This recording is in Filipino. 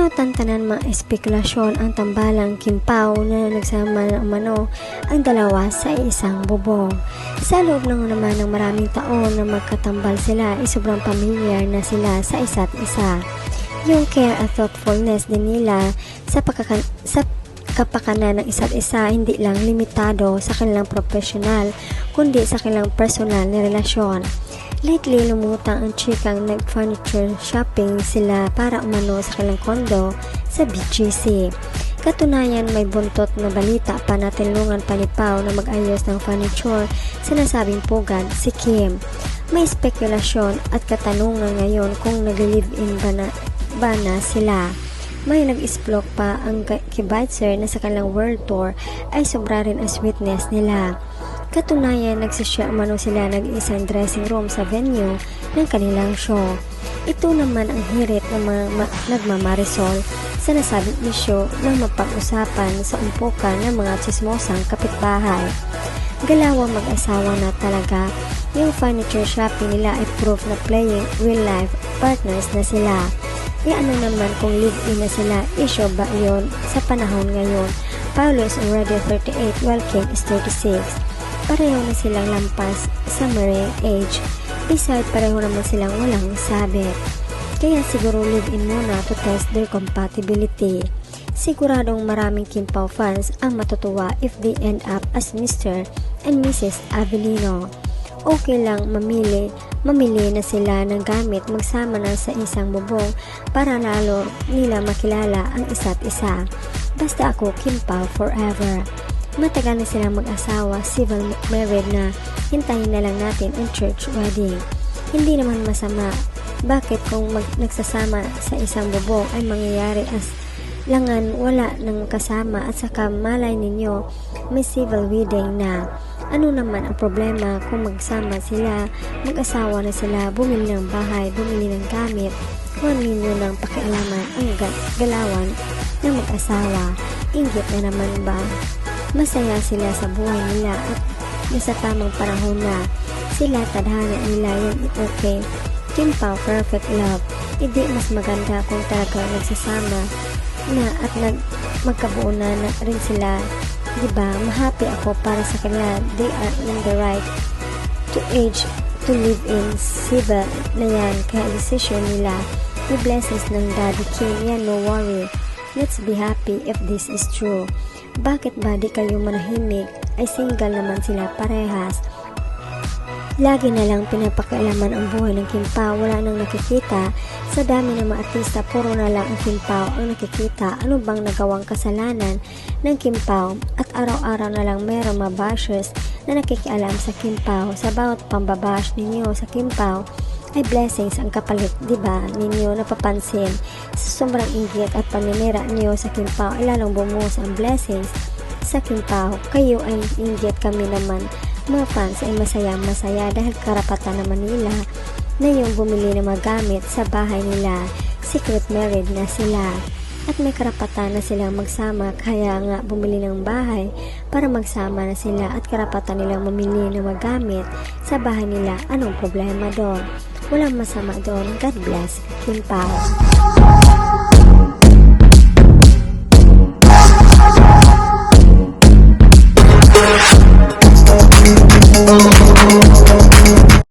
Pero tantanan mga espekulasyon ang tambalang Kim Pao na nagsama ng umano ang dalawa sa isang bubong. Sa loob ng naman ng maraming taon na magkatambal sila ay sobrang pamilyar na sila sa isa't isa. Yung care at thoughtfulness din nila sa kapakanan ng isa't isa hindi lang limitado sa kanilang profesional kundi sa kanilang personal na relasyon. Lately, lumutang ang chikang nag-furniture shopping sila para umano sa kanilang kondo sa BGC. Katunayan, may buntot na balita pa na tinulungan pa ni Pao na mag-ayos ng furniture sa nasabing pugad si Kim. May spekulasyon at katanungan ngayon kung nag-live-in ba na sila. May nag-isplok pa ang kibitzer na sa kanilang world tour ay sobra rin ang sweetness nila. Katunayan, nagsishare umano sila nag-isang dressing room sa venue ng kanilang show. Ito naman ang hirit ng mga nagmamarisol sa nasabing issue ng mapag-usapan sa umpukan ng mga chismosang kapitbahay. Galawang mag-asawa na talaga, yung furniture shopping nila ay proof na playing real-life partners na sila. E ano naman kung live-in na sila, issue ba yun sa panahon ngayon? Paolo is already 38 while Kim is 36. Pareho na silang lampas sa marrying age. Beside, pareho naman silang walang sabit. Kaya siguro live-in muna to test their compatibility. Siguradong maraming Kim Pao fans ang matutuwa if they end up as Mr. and Mrs. Avellino. Okay lang mamili na sila ng gamit magsama na sa isang bubong para lalo nila makilala ang isa't isa. Basta ako Kim Pao forever. Matagal na silang mag-asawa, civil married na, hintayin na lang natin ang church wedding. Hindi naman masama. Bakit kung nagsasama sa isang bubong ay mangyayari as langan wala ng kasama at saka malay ninyo may civil wedding na? Ano naman ang problema kung magsama sila, mag-asawa na sila, bumili ng bahay, bumili ng gamit, kung ninyo ng pakialaman ang galawan ng mag-asawa? Inggit na naman ba? Masaya sila sa buhay nila at nasa tamang panahon na sila tadhana nila yung okay. Kim Pao, perfect love. Hindi mas maganda kung talaga nagsasama na at magkabuo na rin sila. Diba? Mahappy ako para sa kanila. They are in the right to age to live in civil na yan. Kaya decision nila. May blessings ng Daddy Kim. Yan, no worry. Let's be happy if this is true. Bakit ba di kayo manahimik? Ay single naman sila parehas. Lagi na lang pinapakialaman ang buhay ng Kim Pao, wala nang nakikita. Sa dami ng mga artista, puro na lang ang Kim Pao ang nakikita. Ano bang nagawang kasalanan ng Kim Pao? At araw-araw na lang mayroong mga bashers na nakikialam sa Kim Pao. Sa bawat pambabash ninyo sa Kim Pao ay blessings ang kapalit, diba? Ninyo napapansin. Sa sobrang inggit at paninira niyo sa Kim Pao ay lalong bumuhos ang blessings sa Kim Pao. Kayo ay inggit, kami naman mga fans ay masaya dahil karapatan naman nila na yung bumili ng mga gamit sa bahay nila. Secret married na sila at may karapatan na silang magsama, kaya nga bumili ng bahay para magsama na sila at karapatan nilang mamili ng mga gamit sa bahay nila. Anong problema doon? Walang masama doon. God bless Kim Pao.